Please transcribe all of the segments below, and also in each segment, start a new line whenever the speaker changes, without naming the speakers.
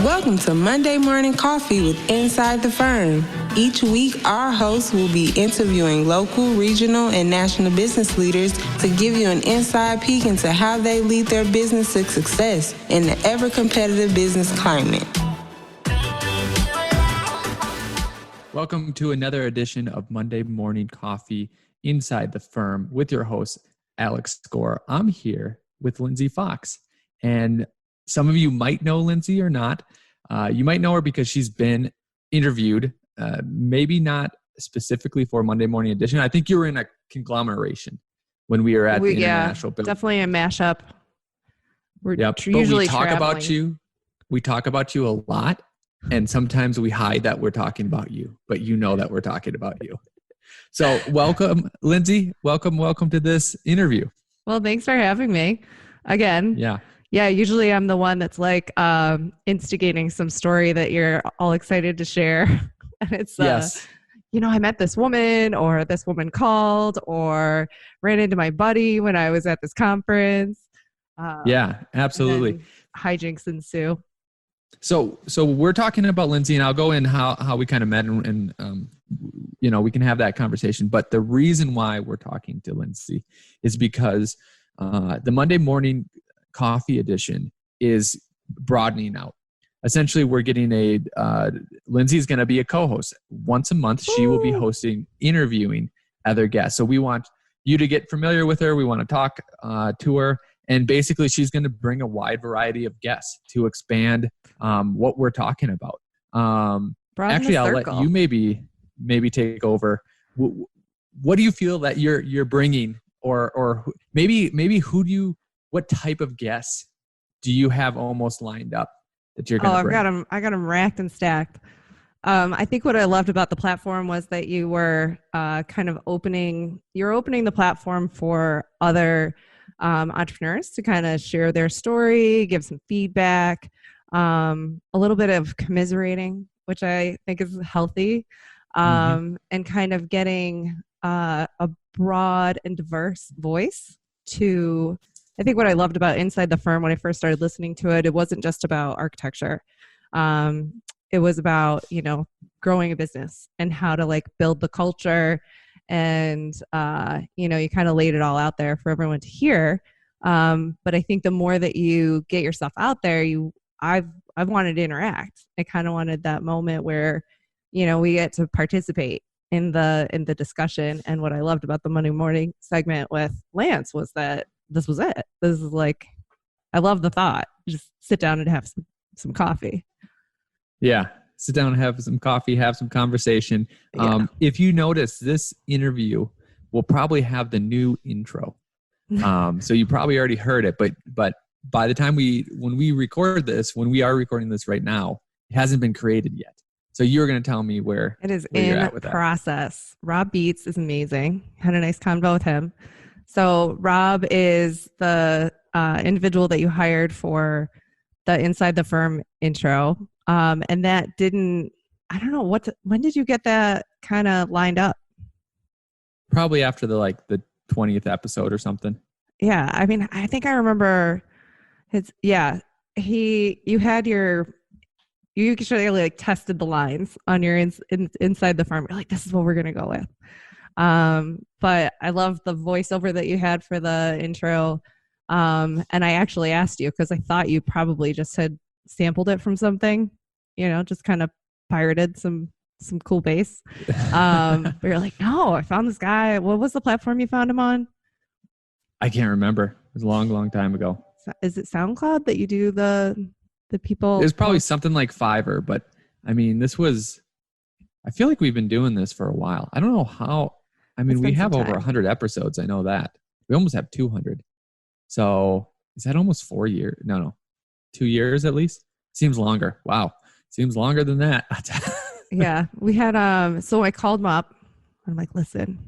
Welcome to Monday Morning Coffee with Inside the Firm. Each week, our hosts will be interviewing local, regional, and national business leaders to give you an inside peek into how they lead their business to success in the ever-competitive business climate.
Welcome to another edition of Monday Morning Coffee Inside the Firm with your host, Alex Gore. I'm here with Lindsay Fox, and some of you might know Lindsay or not. You might know her because she's been interviewed, maybe not specifically for Monday Morning Edition. I think you were in a conglomeration when we were at the International Building.
Definitely a mashup. We're
usually about you. We talk about you a lot, and sometimes we hide that we're talking about you, but you know that we're talking about you. So welcome, Lindsay. Welcome to this interview.
Well, thanks for having me again. Yeah, usually I'm the one that's like instigating some story that you're all excited to share. And it's,
yes.
I met this woman, or this woman called, or ran into my buddy when I was at this conference.
Yeah, absolutely.
Hijinks ensue.
So we're talking about Lindsay, and I'll go in how we kind of met and we can have that conversation. But the reason why we're talking to Lindsay is because the Monday Morning Coffee edition is broadening out. Essentially, we're getting Lindsay's going to be a co-host once a month. She will be hosting, interviewing other guests. So we want you to get familiar with her. We want to talk to her. And basically, she's going to bring a wide variety of guests to expand what we're talking about. Actually, I'll let you maybe take over. What do you feel that you're bringing, or maybe what type of guests do you have almost lined up that you're going to bring?
I got them racked and stacked. I think what I loved about the platform was that you were kind of opening the platform for other entrepreneurs to kind of share their story, give some feedback, a little bit of commiserating, which I think is healthy, and kind of getting a broad and diverse voice to. I think what I loved about Inside the Firm when I first started listening to it, it wasn't just about architecture. It was about, growing a business and how to build the culture. And, you kind of laid it all out there for everyone to hear. But I think the more that you get yourself out there, I've wanted to interact. I kind of wanted that moment where, we get to participate in the discussion. And what I loved about the Monday morning segment with Lance was that this was it. This is I love the thought. Just sit down and have some coffee.
Yeah. Sit down and have some coffee, have some conversation. Yeah. If you notice, this interview will probably have the new intro. So you probably already heard it, but by the time when we are recording this right now, it hasn't been created yet. So you're going to tell me where
it is
where
in process. Rob Beats is amazing. Had a nice convo with him. So Rob is the individual that you hired for the Inside the Firm intro. And that I don't know when did you get that kind of lined up?
Probably after the 20th episode or something.
Yeah. I mean, I think I remember you actually tested the lines on your Inside the Firm. You're like, this is what we're going to go with. But I love the voiceover that you had for the intro. And I actually asked you because I thought you probably just had sampled it from something, just kind of pirated some cool bass. But you're like, no, I found this guy. What was the platform you found him on?
I can't remember. It was a long, long time ago.
Is it SoundCloud that you do the people?
It was probably something like Fiverr, but I mean, I feel like we've been doing this for a while. I don't know how. I mean, we have over 100 episodes. I know that. We almost have 200. So is that almost 4 years? No. 2 years at least? Seems longer. Wow. Seems longer than that.
Yeah. We had, so I called him up. I'm like, listen,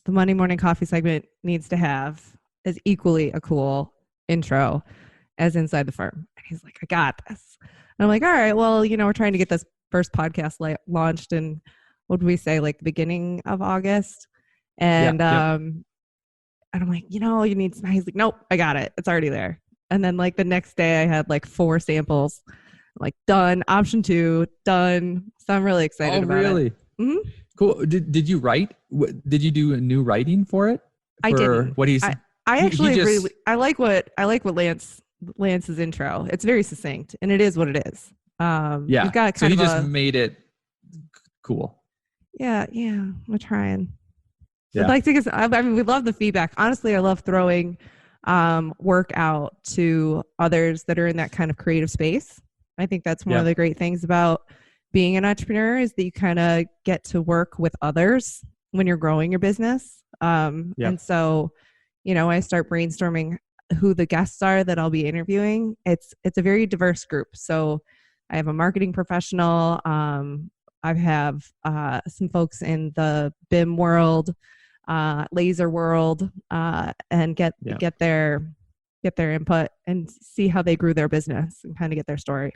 the Monday Morning Coffee segment needs to have as equally a cool intro as Inside the Firm. And he's like, I got this. And I'm like, all right, well, we're trying to get this first podcast launched in, what would we say, the beginning of August? And and I'm like, you need, he's like, nope, I got it. It's already there. And then the next day I had 4 samples. Like done. Option 2, done. So I'm really excited about
really?
it. Mm-hmm.
Cool. Did you write? Did you do a new writing for it?
I didn't.
What he's.
I actually
just,
really I like what Lance's intro. It's very succinct, and it is what it is.
Yeah.
We've got
so he just made it cool.
Yeah, we're trying.
Yeah.
I'd like to get. I mean, we love the feedback. Honestly, I love throwing work out to others that are in that kind of creative space. I think that's one of the great things about being an entrepreneur is that you kind of get to work with others when you're growing your business. And so, I start brainstorming who the guests are that I'll be interviewing. It's a very diverse group. So I have a marketing professional. I have some folks in the BIM world, laser world, and get their input and see how they grew their business and kind of get their story.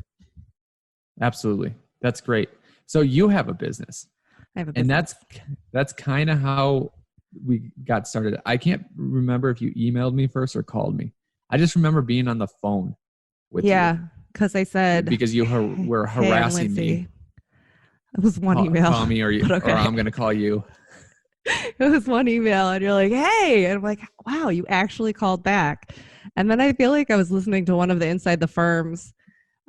Absolutely. That's great. So you have a business.
I have a business.
And that's kind of how we got started. I can't remember if you emailed me first or called me. I just remember being on the phone with you.
Yeah, because I said...
Because you were harassing me.
It was one email.
Call me or I'm going to call you.
It was one email and you're like, hey. And I'm like, wow, you actually called back. And then I feel like I was listening to one of the Inside the Firms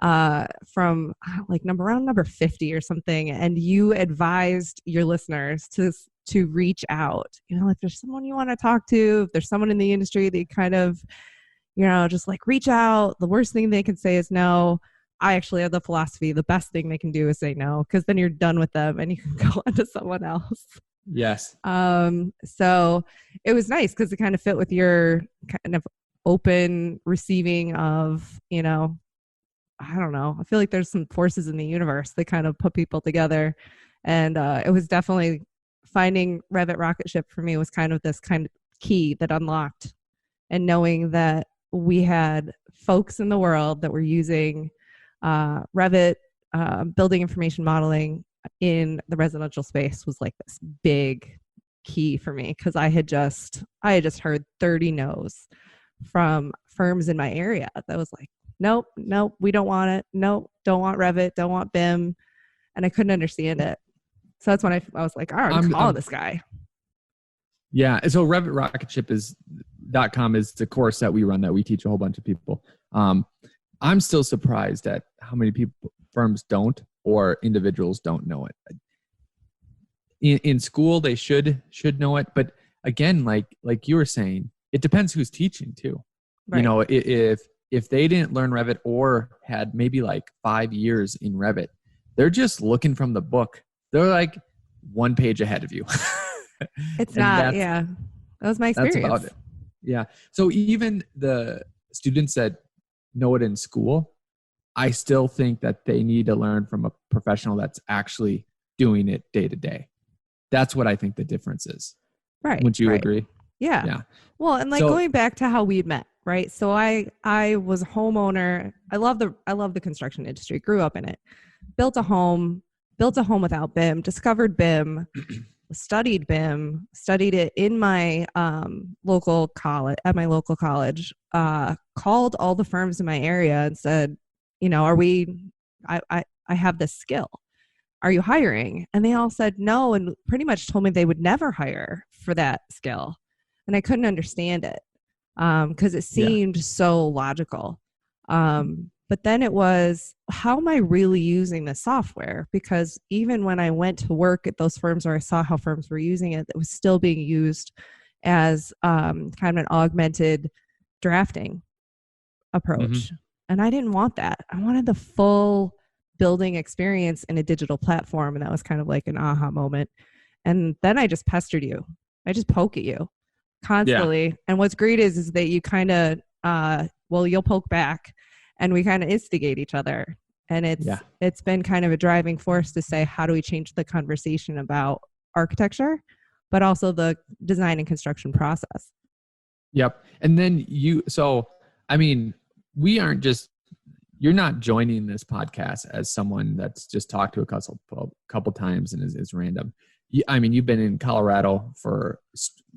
from like around number 50 or something. And you advised your listeners to reach out. If there's someone you want to talk to, if there's someone in the industry that you kind of, just like reach out. The worst thing they can say is no. I actually have the philosophy, the best thing they can do is say no, because then you're done with them and you can go on to someone else.
Yes.
So it was nice because it kind of fit with your kind of open receiving of, I don't know. I feel like there's some forces in the universe that kind of put people together. And it was definitely finding Revit Rocket Ship for me was kind of this kind of key that unlocked, and knowing that we had folks in the world that were using Revit, building information modeling in the residential space was like this big key for me, because I had just heard 30 no's from firms in my area that was like, nope, we don't want it. Nope, don't want Revit, don't want BIM. And I couldn't understand it. So that's when I was like, all right, I'm calling this guy.
Yeah. So RevitRocketship.com is the course that we run that we teach a whole bunch of people. I'm still surprised at how many firms don't, or individuals don't know it. In school, they should know it, but again, like you were saying, it depends who's teaching too.
Right.
If they didn't learn Revit or had maybe like 5 years in Revit, they're just looking from the book. They're like one page ahead of you.
It's not. Yeah, that was my experience.
That's about it. Yeah. So even the students that know it in school, I still think that they need to learn from a professional that's actually doing it day to day. That's what I think the difference is.
Right.
Would you agree?
Yeah. Well, and going back to how we met, right? So I was a homeowner. I love the construction industry. Grew up in it. Built a home without BIM. Discovered BIM. Studied BIM. Studied it in my local college. Called all the firms in my area and said, I have this skill. Are you hiring? And they all said no, and pretty much told me they would never hire for that skill. And I couldn't understand it because it seemed so logical. But then it was, how am I really using the software? Because even when I went to work at those firms, or I saw how firms were using it, it was still being used as kind of an augmented drafting approach. Mm-hmm. And I didn't want that. I wanted the full building experience in a digital platform. And that was kind of like an aha moment. And then I just pestered you. I just poke at you constantly. Yeah. And what's great is that you kind of, you'll poke back, and we kind of instigate each other. And it's been kind of a driving force to say, how do we change the conversation about architecture, but also the design and construction process?
Yep. And then you're not joining this podcast as someone that's just talked to a couple times and is random. You've been in Colorado for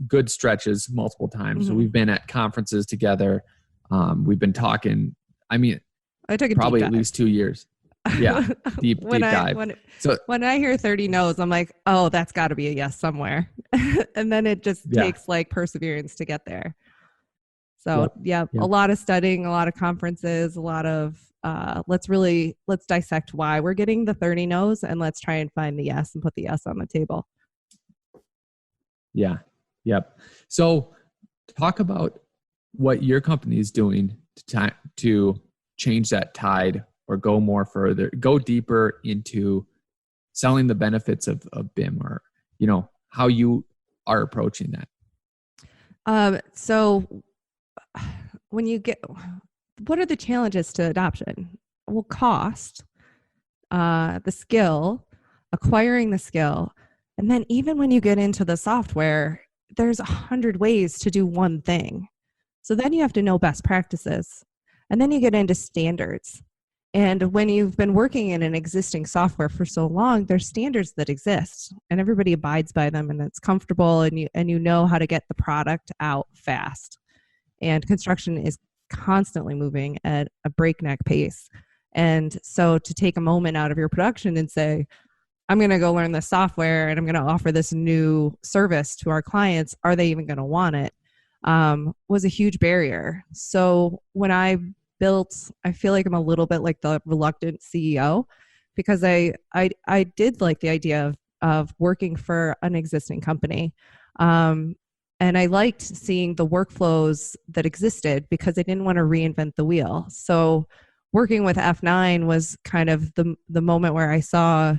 good stretches multiple times. Mm-hmm. So we've been at conferences together. We've been talking. I took it probably at least 2 years. Yeah. Deep dive.
When I hear 30 no's, I'm like, oh, that's got to be a yes somewhere. And then it just takes like perseverance to get there. So
yep.
A lot of studying, a lot of conferences, a lot of let's dissect why we're getting the 30 no's, and let's try and find the yes and put the yes on the table.
Yeah. Yep. So talk about what your company is doing to change that tide, or go deeper into selling the benefits of BIM, or, how you are approaching that.
So what are the challenges to adoption? Well, cost, the skill, acquiring the skill. And then even when you get into the software, there's 100 ways to do one thing. So then you have to know best practices. And then you get into standards. And when you've been working in an existing software for so long, there's standards that exist and everybody abides by them, and it's comfortable, and you know how to get the product out fast. And construction is constantly moving at a breakneck pace. And so to take a moment out of your production and say, I'm going to go learn this software and I'm going to offer this new service to our clients, are they even going to want it? Was a huge barrier. So when I feel like I'm a little bit like the reluctant CEO, because I did like the idea of working for an existing company. And I liked seeing the workflows that existed because I didn't want to reinvent the wheel. So working with F9 was kind of the moment where I saw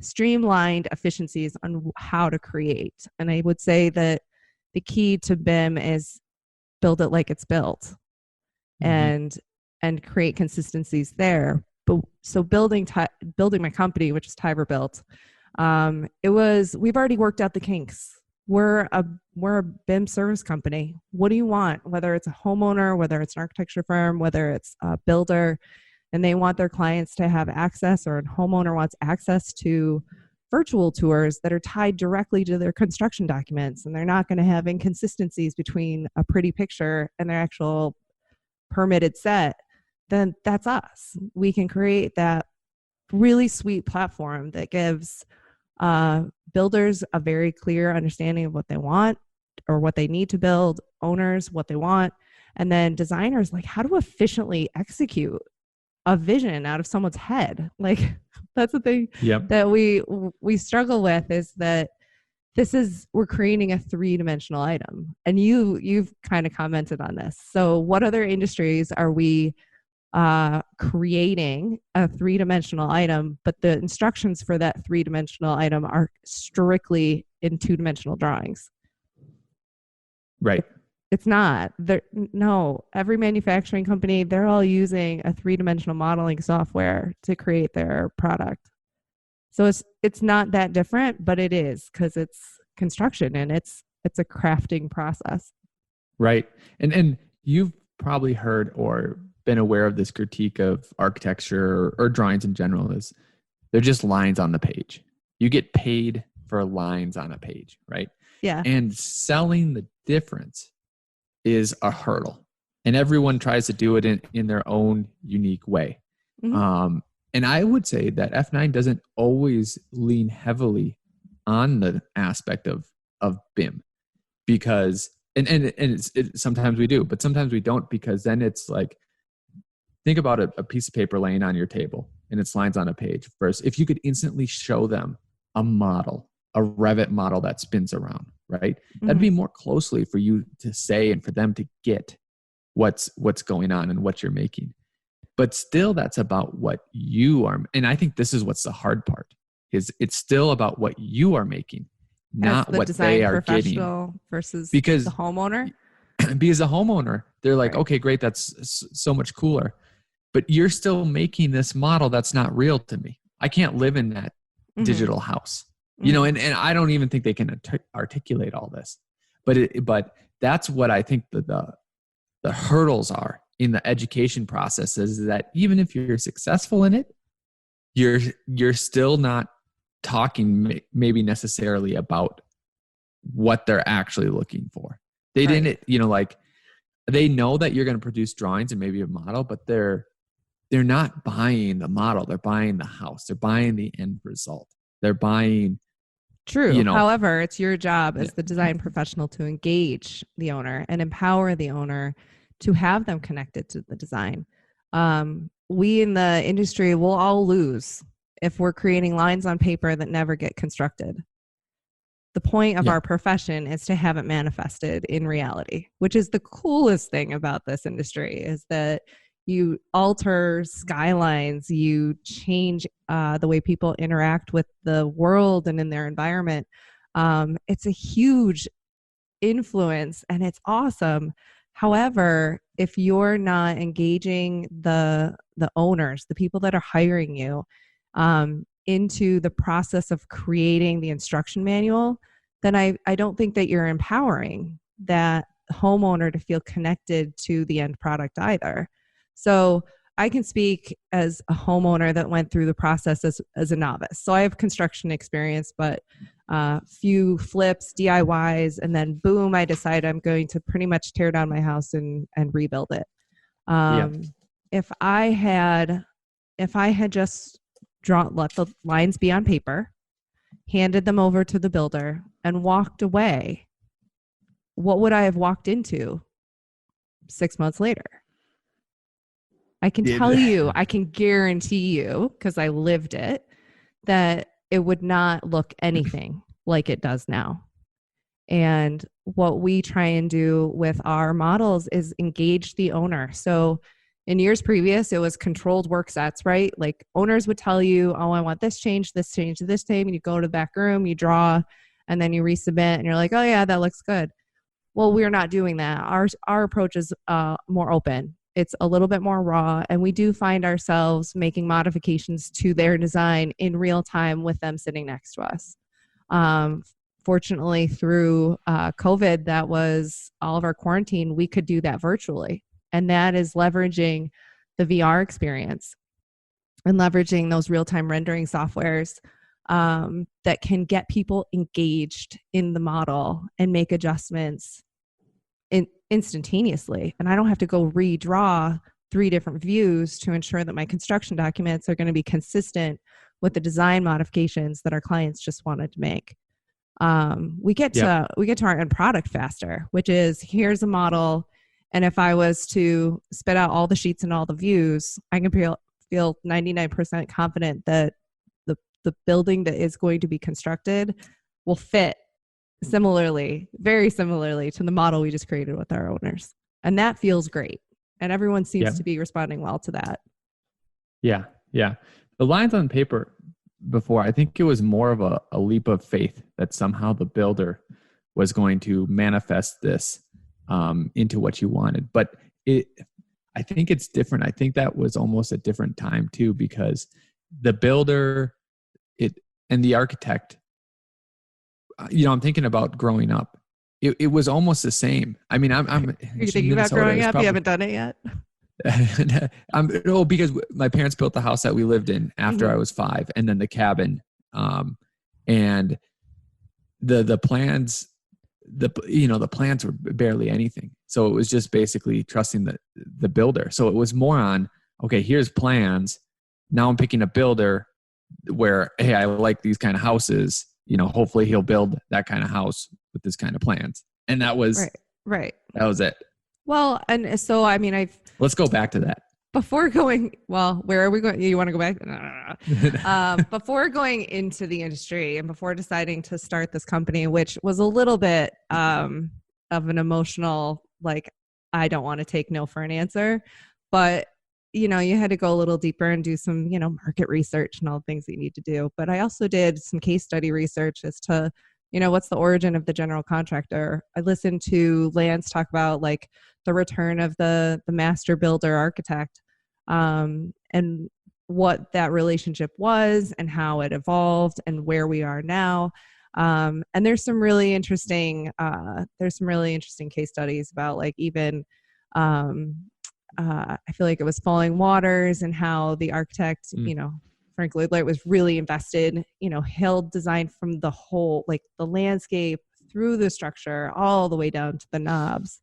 streamlined efficiencies on how to create. And I would say that the key to BIM is build it like it's built, and create consistencies there. But so building my company, which is Tiber Built, we've already worked out the kinks. We're a BIM service company. What do you want? Whether it's a homeowner, whether it's an architecture firm, whether it's a builder, and they want their clients to have access, or a homeowner wants access to virtual tours that are tied directly to their construction documents, and they're not going to have inconsistencies between a pretty picture and their actual permitted set, then that's us. We can create that really sweet platform that gives builders a very clear understanding of what they want or what they need to build, owners what they want, and then designers like how to efficiently execute a vision out of someone's head. Like that's the thing that we struggle with, is that we're creating a 3-dimensional item. And you've kind of commented on this. So what other industries are we creating a 3-dimensional item, but the instructions for that 3-dimensional item are strictly in 2-dimensional drawings?
Right.
It's not. No, every manufacturing company, they're all using a 3-dimensional modeling software to create their product. So it's not that different, but it is, because it's construction and it's a crafting process.
Right. And you've probably heard or been aware of this critique of architecture or drawings in general, is they're just lines on the page. You get paid for lines on a page, right?
Yeah.
And selling the difference is a hurdle, and everyone tries to do it in their own unique way. Mm-hmm. And I would say that F9 doesn't always lean heavily on the aspect of BIM, because sometimes we do, but sometimes we don't, because then it's like, think about a piece of paper laying on your table and it's lines on a page. First, if you could instantly show them a model, a Revit model that spins around, right? Mm-hmm. That'd be more closely for you to say and for them to get what's going on and what you're making. But still, that's about what you are. And I think this is what's the hard part, is it's still about what you are making, not what they are getting.
Versus
because
the homeowner.
Because the homeowner, they're like,
right.
Okay, great. That's so much cooler. But you're still making this model that's not real to me. I can't live in that digital house. You know, and I don't even think they can articulate all this, but that's what I think the hurdles are in the education process, is that even if you're successful in it, you're still not talking maybe necessarily about what they're actually looking for. They didn't, like they know that you're going to produce drawings and maybe a model, but they're they're not buying the model. They're buying the house. They're buying the end result. They're buying,
True. However, it's your job
Yeah.
as the design professional to engage the owner and empower the owner to have them connected to the design. We in the industry will all lose if we're creating lines on paper that never get constructed. The point of
Yeah.
our profession is to have it manifested in reality, which is the coolest thing about this industry, is that you alter skylines, you change the way people interact with the world and in their environment. It's a huge influence and it's awesome. However, if you're not engaging the owners, the people that are hiring you, into the process of creating the instruction manual, then I don't think that you're empowering that homeowner to feel connected to the end product either. So I can speak as a homeowner that went through the process as a novice. So I have construction experience, but few flips, DIYs, and then boom, I decide I'm going to pretty much tear down my house and rebuild it. If I had just let the lines be on paper, handed them over to the builder, and walked away, what would I have walked into 6 months later? I can tell you, I can guarantee you, because I lived it, that it would not look anything like it does now. And what we try and do with our models is engage the owner. So in years previous, it was controlled work sets, right? Like owners would tell you, oh, I want this change, this change, this time. And you go to the back room, you draw, and then you resubmit, and you're like, oh yeah, that looks good. Well, we're not doing that. Our approach is more open. It's a little bit more raw, and we do find ourselves making modifications to their design in real time with them sitting next to us. Fortunately, through COVID, that was all of our quarantine, we could do that virtually. And that is leveraging the VR experience and leveraging those real-time rendering softwares that can get people engaged in the model and make adjustments instantaneously. And I don't have to go redraw 3 different views to ensure that my construction documents are going to be consistent with the design modifications that our clients just wanted to make. We get to our end product faster, which is, here's a model, and if I was to spit out all the sheets and all the views, I can feel 99% confident that the building that is going to be constructed will fit very similarly to the model we just created with our owners. And that feels great. And everyone seems to be responding well to that.
Yeah. The lines on paper before, I think it was more of a leap of faith that somehow the builder was going to manifest this into what you wanted. But I think it's different. I think that was almost a different time too, because the builder and the architect, I'm thinking about growing up. It was almost the same. I mean, I'm
You're thinking about growing up? You haven't done it yet?
Because my parents built the house that we lived in after I was 5, and then the cabin, and the plans, the plans were barely anything. So it was just basically trusting the builder. So it was more on, okay, here's plans. Now I'm picking a builder where, hey, I like these kind of houses. Hopefully he'll build that kind of house with this kind of plans. And that was
right.
That was it.
Well, and so, I mean,
let's go back to that.
Before going, where are we going? You want to go back? No. Before going into the industry and before deciding to start this company, which was a little bit of an emotional, like, I don't want to take no for an answer, but you had to go a little deeper and do some, market research and all the things that you need to do. But I also did some case study research as to, what's the origin of the general contractor. I listened to Lance talk about like the return of the master builder architect, and what that relationship was and how it evolved and where we are now. And there's some really interesting case studies about like even, I feel like it was Falling Waters and how the architect, Frank Lloyd Wright was really invested, he'll design from the whole, like the landscape through the structure all the way down to the knobs.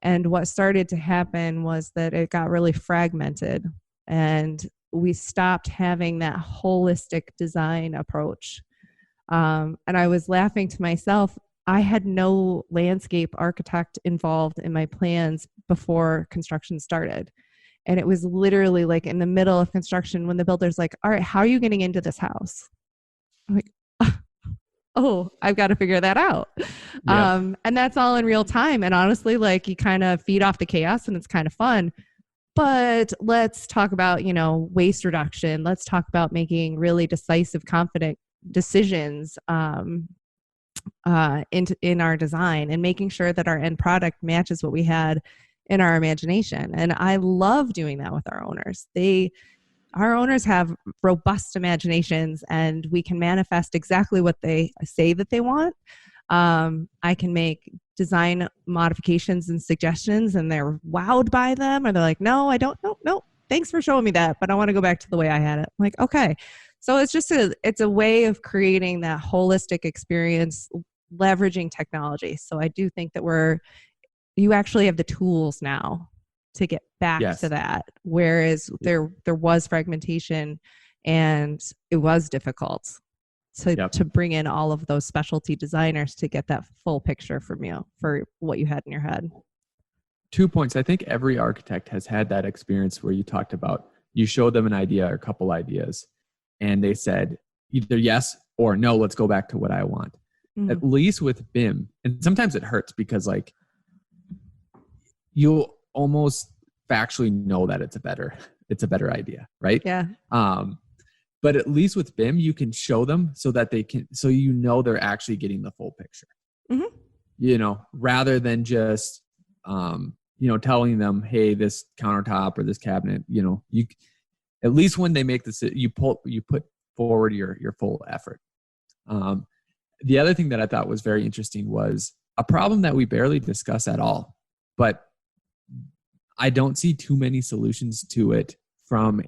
And what started to happen was that it got really fragmented. and we stopped having that holistic design approach. And I was laughing to myself. I had no landscape architect involved in my plans before construction started. And it was literally like in the middle of construction when the builder's like, all right, how are you getting into this house? I'm like, oh, I've got to figure that out.
Yeah.
And that's all in real time. And honestly, like you kind of feed off the chaos and it's kind of fun. But let's talk about, waste reduction. Let's talk about making really decisive, confident decisions in our design and making sure that our end product matches what we had in our imagination. And I love doing that with our owners. Our owners have robust imaginations, and we can manifest exactly what they say that they want. I can make design modifications and suggestions, and they're wowed by them, or they're like, no, I don't, no, thanks for showing me that, but I want to go back to the way I had it. I'm like, okay. So it's a way of creating that holistic experience, leveraging technology. So I do think that you actually have the tools now to get back to that. Whereas there was fragmentation and it was difficult to bring in all of those specialty designers to get that full picture from you for what you had in your head.
2 points. I think every architect has had that experience where you talked about, you showed them an idea or a couple ideas and they said either yes or no, let's go back to what I want. Mm-hmm. At least with BIM, and sometimes it hurts because like you almost factually know that it's a better idea, right?
Yeah.
But at least with BIM, you can show them so that they're actually getting the full picture. Mm-hmm. Rather than just telling them, hey, this countertop or this cabinet, you at least when they make this, you put forward your full effort. The other thing that I thought was very interesting was a problem that we barely discuss at all, but I don't see too many solutions to it from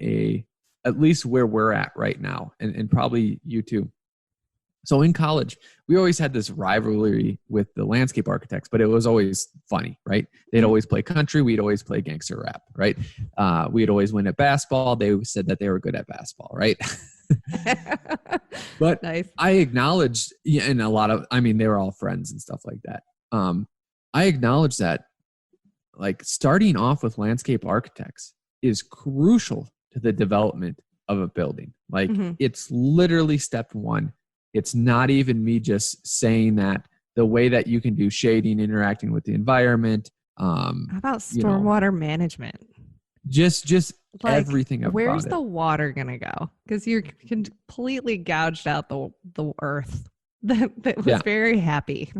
at least where we're at right now, and probably you too. So in college, we always had this rivalry with the landscape architects, but it was always funny, right? They'd always play country. We'd always play gangster rap, right? We'd always win at basketball. They said that they were good at basketball, right? But nice. I acknowledged, and they were all friends and stuff like that. I acknowledge that like starting off with landscape architects is crucial to the development of a building. Like It's literally step one. It's not even me just saying that the way that you can do shading, interacting with the environment. How
about stormwater management?
Just like, everything about
where's
it.
the water going to go? Because you're completely gouged out the earth that was very happy.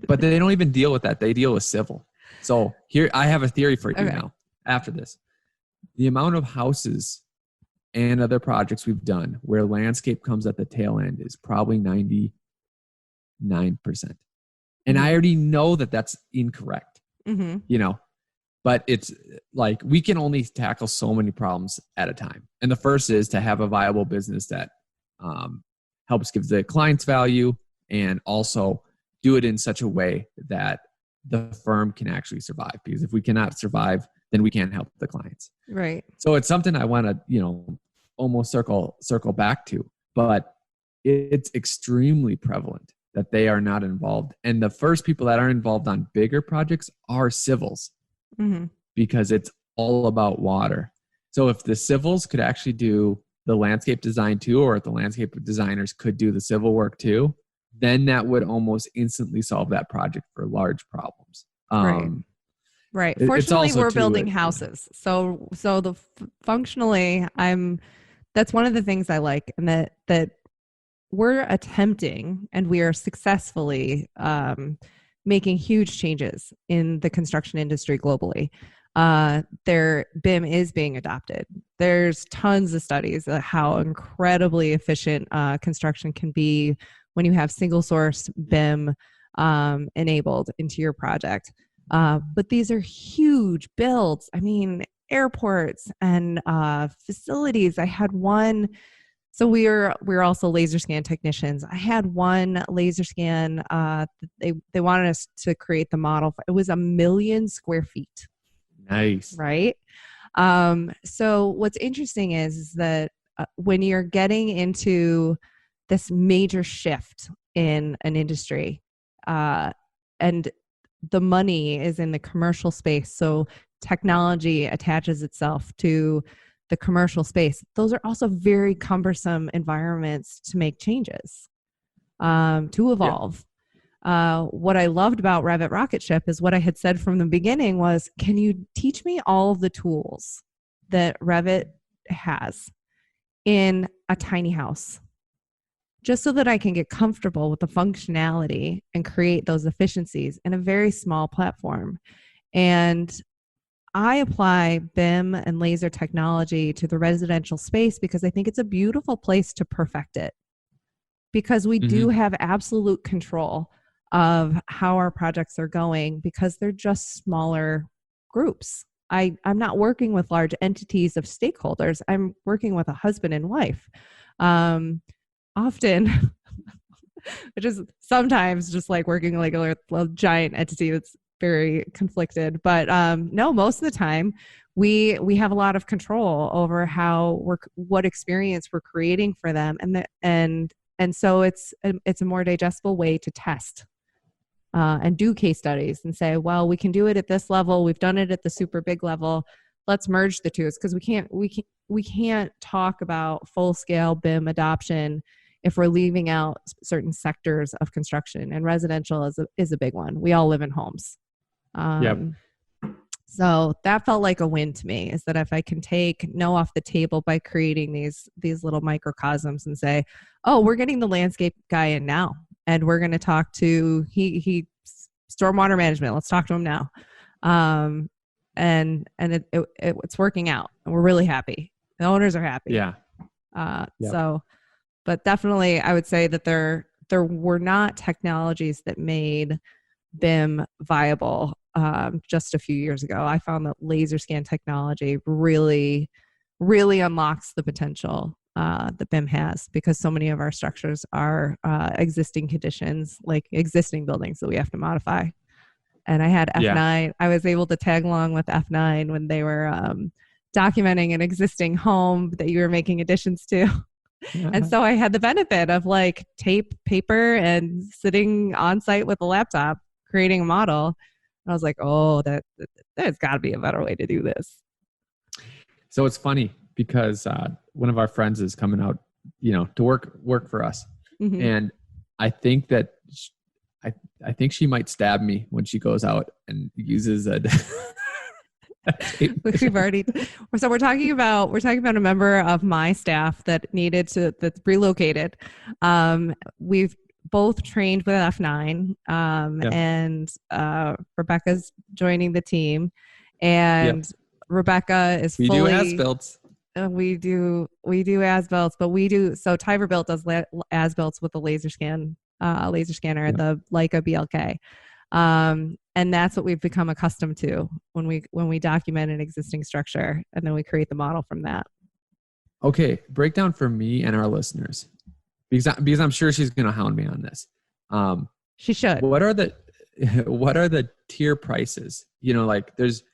But they don't even deal with that. They deal with civil. So here, I have a theory for you now after this. The amount of houses and other projects we've done where landscape comes at the tail end is probably 99%. And I already know that that's incorrect, but it's like we can only tackle so many problems at a time. And the first is to have a viable business that helps give the clients value and also do it in such a way that the firm can actually survive. Because if we cannot survive, then we can't help the clients.
Right.
So it's something I want to, almost circle back to, but it's extremely prevalent that they are not involved. And the first people that are involved on bigger projects are civils because it's all about water. So if the civils could actually do the landscape design too, or if the landscape designers could do the civil work too, then that would almost instantly solve that project for large problems.
Right. Fortunately, we're building houses. So functionally, that's one of the things I like, and that we're attempting and we are successfully making huge changes in the construction industry globally. BIM is being adopted. There's tons of studies of how incredibly efficient construction can be when you have single source BIM enabled into your project. But these are huge builds. I mean, airports and facilities. I had one. So we're also laser scan technicians. I had one laser scan. They wanted us to create the model. It was 1 million square feet.
Nice.
Right. So what's interesting is that when you're getting into this major shift in an industry, and the money is in the commercial space, so technology attaches itself to the commercial space. Those are also very cumbersome environments to make changes, to evolve. What I loved about Revit Rocket Ship is what I had said from the beginning was, can you teach me all of the tools that Revit has in a tiny house, just so that I can get comfortable with the functionality and create those efficiencies in a very small platform. And I apply BIM and laser technology to the residential space because I think it's a beautiful place to perfect it, because we do have absolute control of how our projects are going because they're just smaller groups. I'm not working with large entities of stakeholders. I'm working with a husband and wife. Often, which is sometimes just like working like a giant entity that's very conflicted. But no, most of the time we have a lot of control over what experience we're creating for them, and so it's a more digestible way to test and do case studies and say, well, we can do it at this level. We've done it at the super big level. Let's merge the two. It's because we can't talk about full scale BIM adoption if we're leaving out certain sectors of construction, and residential is a big one. We all live in homes. So that felt like a win to me, is that if I can take no off the table by creating these little microcosms and say, oh, we're getting the landscape guy in now, and we're going to talk to he stormwater management. Let's talk to him now. And it's working out, and we're really happy. The owners are happy. So, but definitely I would say that there were not technologies that made BIM viable just a few years ago. I found that laser scan technology really, really unlocks the potential that BIM has, because so many of our structures are existing conditions, like existing buildings that we have to modify. And I had F9. I was able to tag along with F9 when they were documenting an existing home that you were making additions to. And so I had the benefit of like tape, paper, and sitting on site with a laptop, creating a model. And I was like, oh, there's got to be a better way to do this.
So it's funny because one of our friends is coming out, to work for us. And I think that I think she might stab me when she goes out and uses a
We've already, so we're talking about a member of my staff that's relocated. We've both trained with F9, and Rebecca's joining the team, and Rebecca is
we do as-builts.
We do as-builts, but so Tyverbuilt does as-builts with the laser scanner, the Leica BLK. And that's what we've become accustomed to when we document an existing structure, and then we create the model from that.
Okay, breakdown for me and our listeners, because I'm sure she's going to hound me on this.
She should.
What are the tier prices? Like there's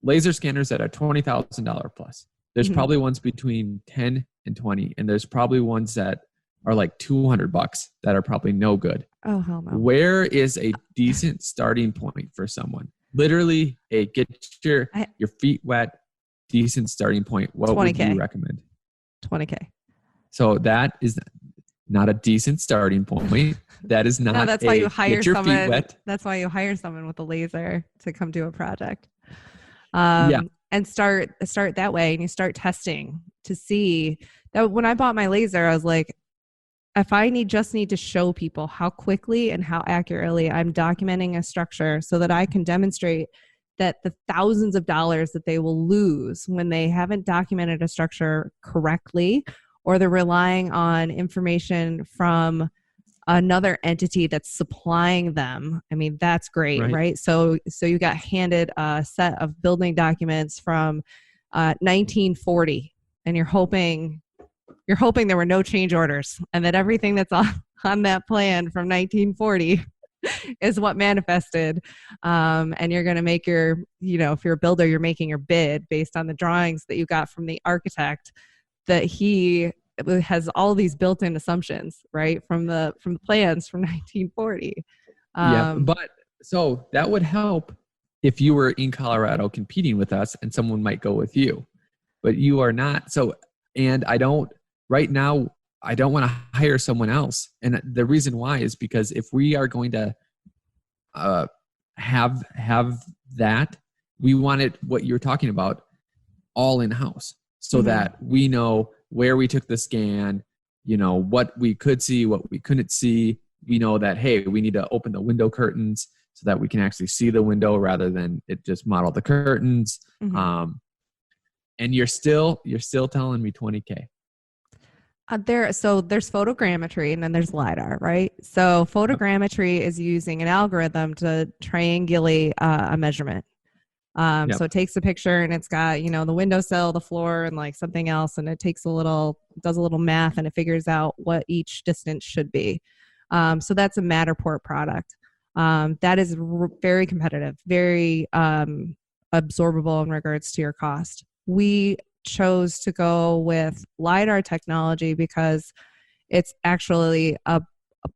laser scanners that are $20,000 plus. There's probably ones between 10 and 20, and there's probably ones that are like $200 that are probably no good.
Oh, hell no.
Where is a decent starting point for someone? Literally get your feet wet, decent starting point. What
20K.
would you recommend?
20K.
So that is not a decent starting point. That is not.
No, that's why you hire
get your
someone.
Feet wet.
That's why you hire someone with a laser to come do a project. And start that way, and you start testing to see that. When I bought my laser, I was like, if I just need to show people how quickly and how accurately I'm documenting a structure so that I can demonstrate that the thousands of dollars that they will lose when they haven't documented a structure correctly, or they're relying on information from another entity that's supplying them. I mean, that's great, right? So you got handed a set of building documents from 1940, and you're hoping there were no change orders, and that everything that's on that plan from 1940 is what manifested. And you're going to make your, if you're a builder, you're making your bid based on the drawings that you got from the architect, that he has all these built-in assumptions, right? From the plans from 1940.
But so that would help if you were in Colorado competing with us and someone might go with you, but you are not. So, and right now, I don't want to hire someone else. And the reason why is because if we are going to have that, we want it, what you're talking about, all in-house, so that we know where we took the scan, what we could see, what we couldn't see. We know that, hey, we need to open the window curtains so that we can actually see the window rather than it just model the curtains. And you're still telling me $20K.
So there's photogrammetry and then there's LiDAR, right? So photogrammetry is using an algorithm to triangulate a measurement. So it takes a picture and it's got, the windowsill, the floor, and like something else. And it does a little math and it figures out what each distance should be. So that's a Matterport product. That is very competitive, very absorbable in regards to your cost. We chose to go with LiDAR technology because it's actually a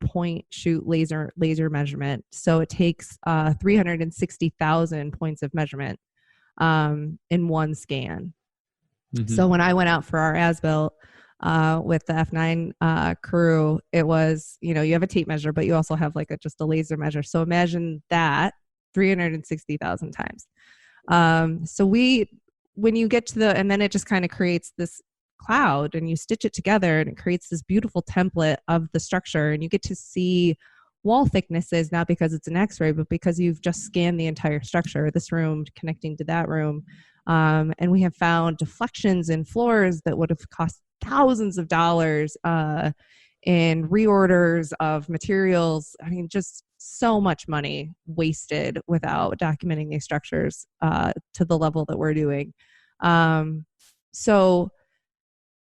point shoot laser measurement. So it takes 360,000 points of measurement in one scan. So when I went out for our as-built with the F9 crew, it was, you have a tape measure, but you also have like just a laser measure. So imagine that 360,000 times. So when you get to and then it just kind of creates this cloud and you stitch it together and it creates this beautiful template of the structure, and you get to see wall thicknesses, not because it's an x-ray, but because you've just scanned the entire structure, this room connecting to that room. And we have found deflections in floors that would have cost thousands of dollars in reorders of materials. I mean, just so much money wasted without documenting these structures to the level that we're doing. So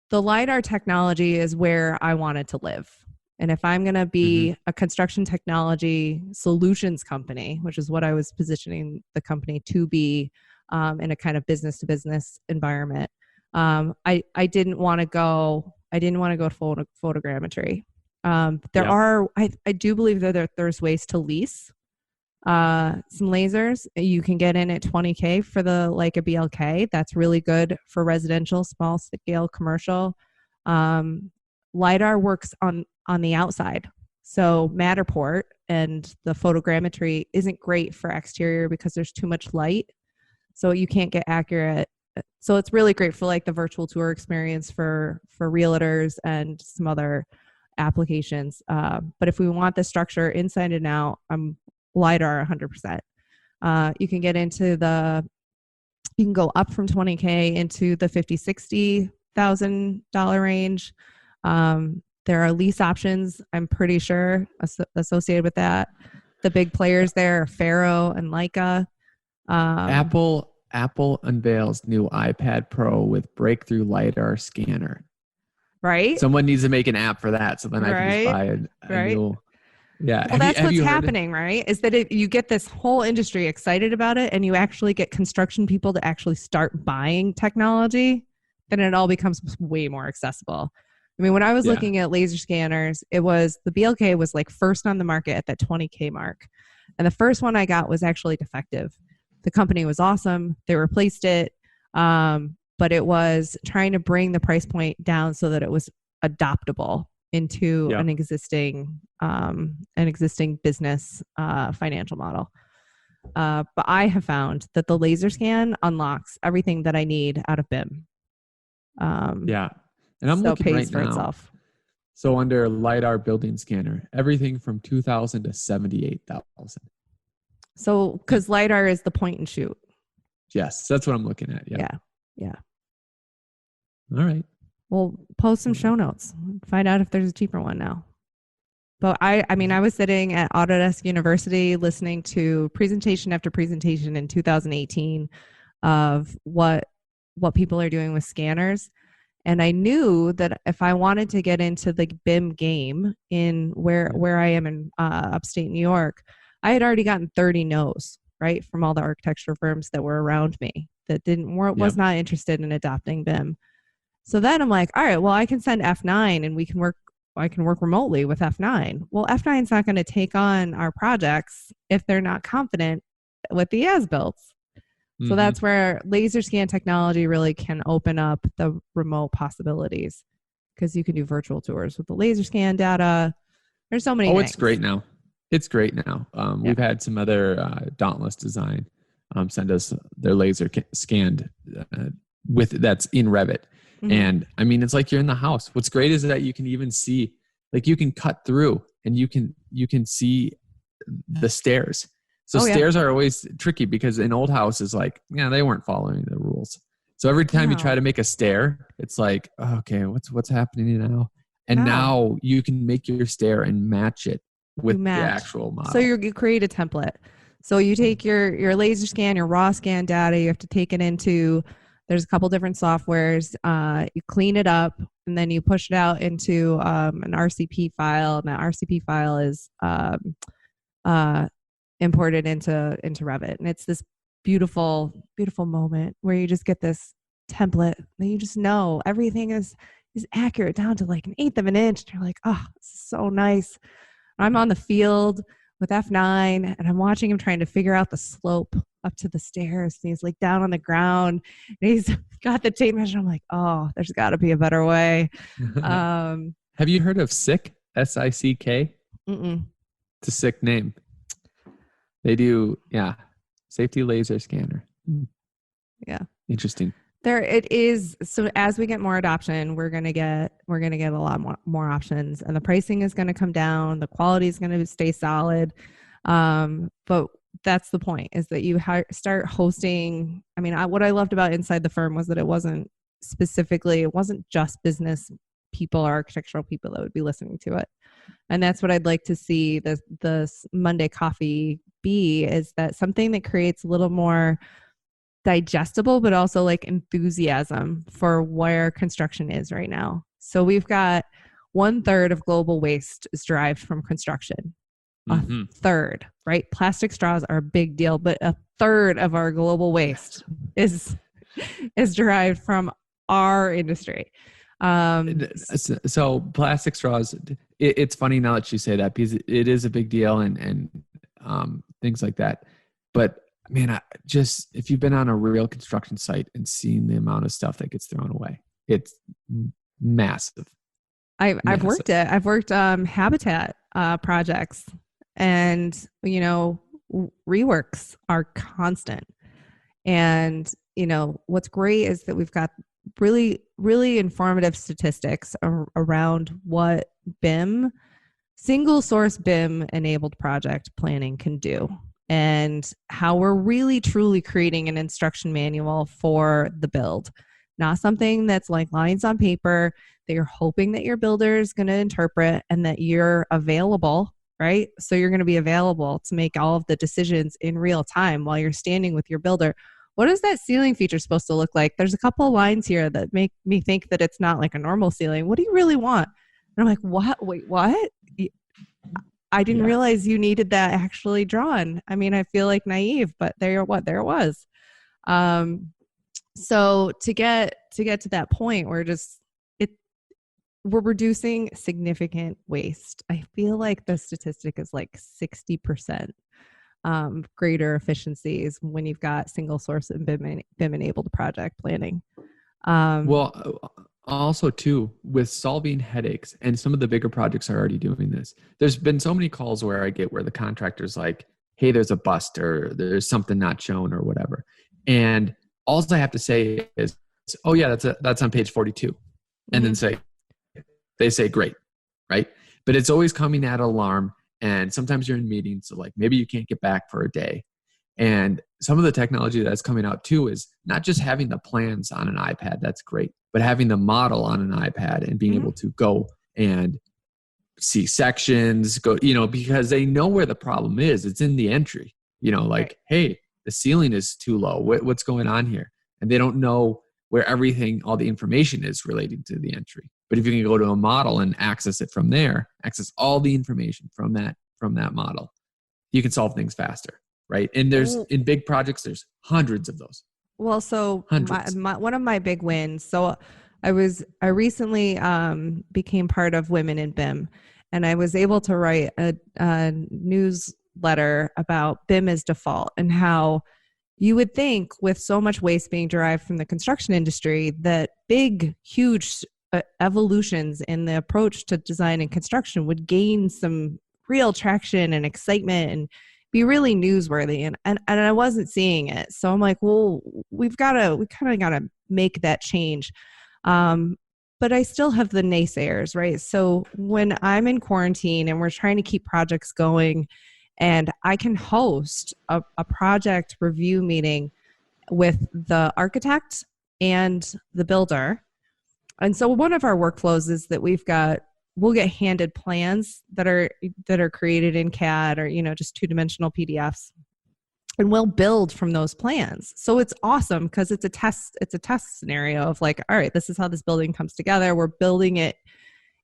the LiDAR technology is where I wanted to live. And if I'm going to be a construction technology solutions company, which is what I was positioning the company to be in a kind of business to business environment, I didn't want to go photogrammetry. I do believe that there's ways to lease some lasers. You can get in at $20K for a BLK. That's really good for residential, small scale commercial. LiDAR works on the outside. So Matterport and the photogrammetry isn't great for exterior because there's too much light. So you can't get accurate. So it's really great for like the virtual tour experience for realtors and some other applications. But if we want the structure inside and out, I'm LiDAR 100%. You can get into you can go up from $20K into the $50,000, $60,000 range. There are lease options, I'm pretty sure, associated with that. The big players there are Faro and Leica.
Apple unveils new iPad Pro with breakthrough LiDAR scanner.
Right?
Someone needs to make an app for that, so then I can just buy a new. Yeah.
Well, that's what's happening, right? Is that you get this whole industry excited about it, and you actually get construction people to actually start buying technology, then it all becomes way more accessible. I mean, when I was looking at laser scanners, the BLK was like first on the market at that $20K mark. And the first one I got was actually defective. The company was awesome. They replaced it. But it was trying to bring the price point down so that it was adoptable into an existing business financial model. But I have found that the laser scan unlocks everything that I need out of BIM.
And I'm looking
pays
right
for
now.
itself.
So under LiDAR building scanner, everything from 2,000 to 78,000.
So because LiDAR is the point and shoot.
Yes, that's what I'm looking at.
Yeah.
All right.
Well, post some show notes. Find out if there's a cheaper one now. But I was sitting at Autodesk University listening to presentation after presentation in 2018 of what people are doing with scanners. And I knew that if I wanted to get into the BIM game in where I am in upstate New York, I had already gotten 30 no's, right, from all the architecture firms that were around me that was not interested in adopting BIM. So then I'm like, all right, well, I can send F9 and I can work remotely with F9. Well, F9 is not going to take on our projects if they're not confident with the as-builts. So that's where laser scan technology really can open up the remote possibilities, because you can do virtual tours with the laser scan data. There's so many things.
It's great now. It's great now. We've had some other Dauntless Design send us their laser scanned that's in Revit. And I mean, it's like you're in the house. What's great is that you can even see, like you can cut through and you can see the stairs. So stairs are always tricky because in old houses, like, they weren't following the rules. So every time you try to make a stair, it's like, okay, what's happening now? And now you can make your stair and match it with the actual model.
So you create a template. So you take your laser scan, your raw scan data, you have to take it into, there's a couple different softwares. You clean it up and then you push it out into an RCP file. And that RCP file is imported into Revit. And it's this beautiful, beautiful moment where you just get this template that you just know everything is accurate down to like 1/8 of an inch. And you're like, oh, this is so nice. I'm on the field with F9 and I'm watching him trying to figure out the slope up to the stairs. And he's like down on the ground and he's got the tape measure. I'm like, oh, there's got to be a better way.
Have you heard of SICK? SICK? It's a sick name. They do, safety laser scanner.
Yeah.
Interesting.
There it is. So as we get more adoption, we're gonna get a lot more options, and the pricing is gonna come down. The quality is gonna stay solid. But that's the point, is that you start hosting. I mean, what I loved about Inside the Firm was that it wasn't just business people or architectural people that would be listening to it. And that's what I'd like to see the Monday coffee be, is that something that creates a little more digestible, but also like enthusiasm for where construction is right now. So we've got 1/3 of global waste is derived from construction. A third, right? Plastic straws are a big deal, but 1/3 of our global waste is derived from our industry.
So plastic straws, it's funny now that you say that, because it is a big deal and things like that. But man, if you've been on a real construction site and seen the amount of stuff that gets thrown away, it's massive.
I've worked habitat projects, and reworks are constant. And what's great is that we've got really, really informative statistics around what BIM, single source BIM enabled project planning can do, and how we're really truly creating an instruction manual for the build. Not something that's like lines on paper that you're hoping that your builder is going to interpret, and that you're available, right? So you're going to be available to make all of the decisions in real time while you're standing with your builder. What is that ceiling feature supposed to look like? There's a couple of lines here that make me think that it's not like a normal ceiling. What do you really want? And I'm like, what? Wait, what? I didn't realize you needed that actually drawn. I mean, I feel like naive, but there it was. So to get to that point, we're reducing significant waste. I feel like the statistic is like 60% greater efficiencies when you've got single source and BIM enabled project planning.
Well, also too, with solving headaches, and some of the bigger projects are already doing this. There's been so many calls where I get where the contractor's like, hey, there's a bust or there's something not shown or whatever. And all I have to say is, oh yeah, that's on page 42. And then they say, great, right? But it's always coming at alarm. And sometimes you're in meetings, so like maybe you can't get back for a day. And some of the technology that's coming out too is not just having the plans on an iPad, that's great, but having the model on an iPad and being able to go and see sections, because they know where the problem is. It's in the entry, like, hey, the ceiling is too low. What's going on here? And they don't know where everything, all the information is relating to the entry. But if you can go to a model and access it from there, access all the information from that model, you can solve things faster, right? And in big projects, there's hundreds of those.
Well, so
Hundreds.
one of my big wins. So I recently became part of Women in BIM, and I was able to write a newsletter about BIM as default and how you would think with so much waste being derived from the construction industry that big, huge evolutions in the approach to design and construction would gain some real traction and excitement and be really newsworthy. And I wasn't seeing it. So I'm like, well, we kind of got to make that change. But I still have the naysayers, right? So when I'm in quarantine and we're trying to keep projects going, and I can host a project review meeting with the architect and the builder. And so one of our workflows is that we'll get handed plans that are created in CAD or, just two-dimensional PDFs. And we'll build from those plans. So it's awesome because it's a test scenario of like, all right, this is how this building comes together. We're building it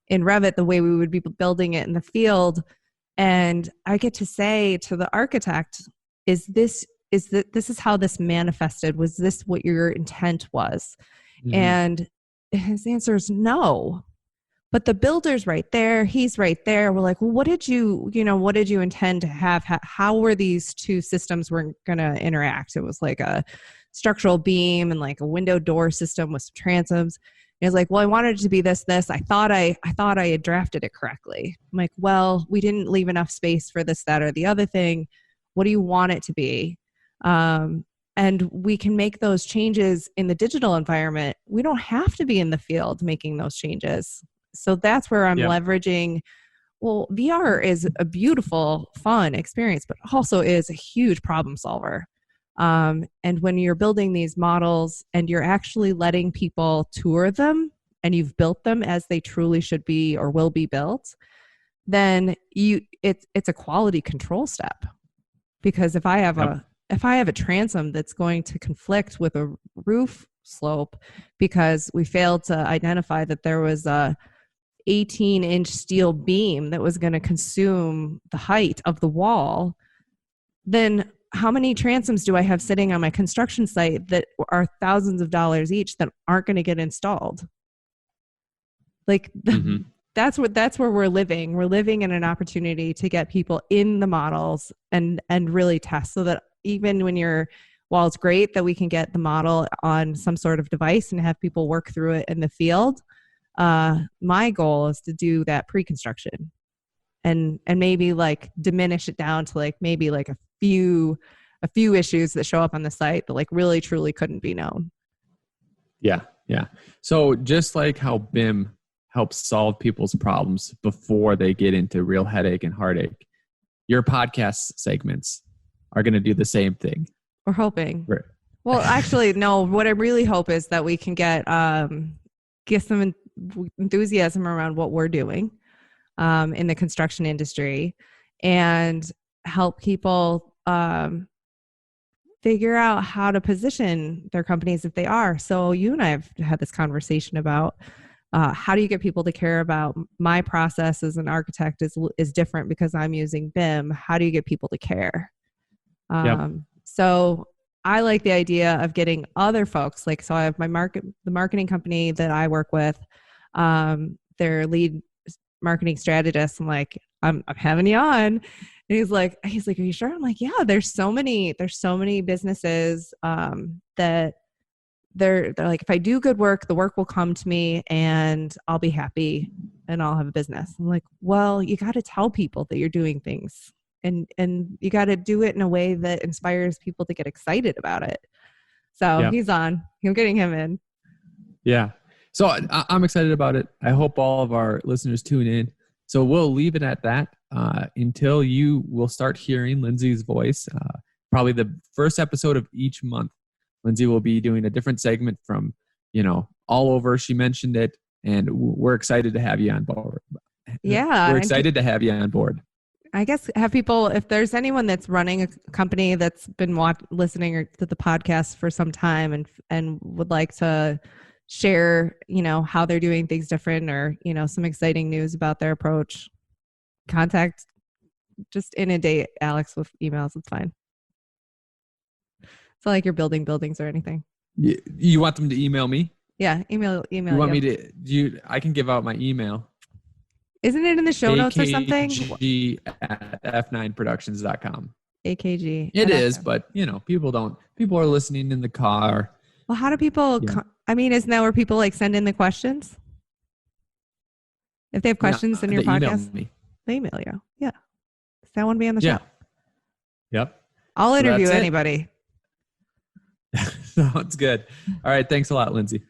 in Revit the way we would be building it in the field. And I get to say to the architect, this is how this manifested? Was this what your intent was? Mm-hmm. And his answer is no. But the builder's right there. He's right there. We're like, well, what did you intend to have? How were these two systems were going to interact? It was like a structural beam and like a window door system with some transoms. And he's like, well, I wanted it to be this. I thought I had drafted it correctly. I'm like, well, we didn't leave enough space for this, that, or the other thing. What do you want it to be? And we can make those changes in the digital environment. We don't have to be in the field making those changes. So that's where I'm leveraging. Well, VR is a beautiful, fun experience, but also is a huge problem solver. And when you're building these models and you're actually letting people tour them and you've built them as they truly should be or will be built, then it's a quality control step. Because if I have a transom that's going to conflict with a roof slope because we failed to identify that there was a 18-inch steel beam that was going to consume the height of the wall, then how many transoms do I have sitting on my construction site that are thousands of dollars each that aren't going to get installed? Like that's where we're living. We're living in an opportunity to get people in the models and really test so that even while it's great that we can get the model on some sort of device and have people work through it in the field, my goal is to do that pre-construction and maybe like diminish it down to like maybe like a few issues that show up on the site that like really truly couldn't be known.
Yeah. So just like how BIM helps solve people's problems before they get into real headache and heartache, your podcast segments are going to do the same thing.
We're hoping.
Right.
Well, actually, no. What I really hope is that we can get some enthusiasm around what we're doing in the construction industry and help people figure out how to position their companies if they are. So you and I have had this conversation about how do you get people to care about my process as an architect is different because I'm using BIM. How do you get people to care? So I like the idea of getting other folks. So I have the marketing company that I work with, their lead marketing strategist. I'm like, I'm having you on. And he's like, are you sure? I'm like, yeah, there's so many businesses, that they're like, if I do good work, the work will come to me and I'll be happy and I'll have a business. I'm like, well, you got to tell people that you're doing things and you got to do it in a way that inspires people to get excited about it. So he's on. I'm getting him in.
Yeah. So I'm excited about it. I hope all of our listeners tune in. So we'll leave it at that until you will start hearing Lindsay's voice. Probably the first episode of each month, Lindsay will be doing a different segment from, all over. She mentioned it, and we're excited to have you on board.
Yeah.
We're excited to have you on board.
I guess have people, if there's anyone that's running a company that's been listening to the podcast for some time and would like to share, how they're doing things different or, some exciting news about their approach, just inundate Alex with emails. It's fine. It's not like you're building buildings or anything.
You want them to email me?
Yeah, email. You
want me to? I can give out my email.
Isn't it in the show notes or something?
AKG@f9productions.com.
AKG.
It is, but people are listening in the car.
Well, how do people, isn't that where people send in the questions? If they have questions in your podcast, they email you. Yeah. Does that want to be on the show?
Yeah. Yep.
I'll interview anybody.
Sounds good. All right. Thanks a lot, Lindsay.